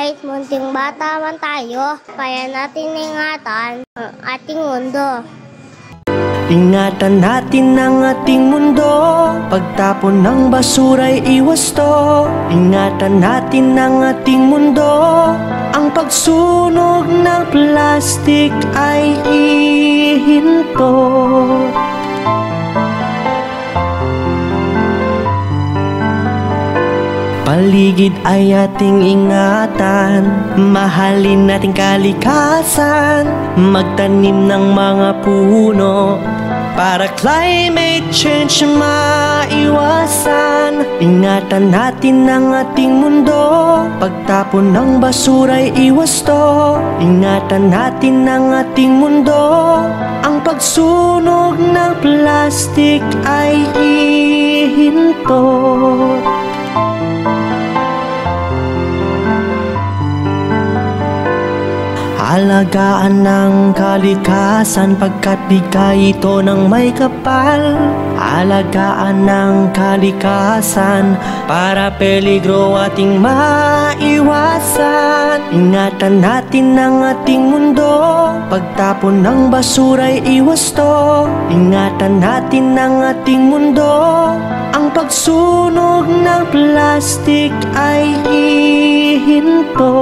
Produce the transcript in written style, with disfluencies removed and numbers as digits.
Kahit munting bata man tayo, kaya natin ingatan ang ating mundo. Ingatan natin ang ating mundo, pagtapon ng basura'y iwas to. Ingatan natin ang ating mundo, ang pagsunog ng plastik ay ihinto. Paligid ay ating ingatan, mahalin nating kalikasan, magtanim ng mga puno para climate change maiwasan. Ingatan natin ang ating mundo, pagtapon ng basura'y iwas to. Ingatan natin ang ating mundo, ang pagsunog ng plastik ay ihinto. Alagaan ng kalikasan pagkat bigay ito ng may kapal. Alagaan ng kalikasan para peligro ating maiwasan. Ingatan natin ang ating mundo, pagtapon ng basura'y iwas to. Ingatan natin ang ating mundo, ang pagsunog ng plastik ay ihinto.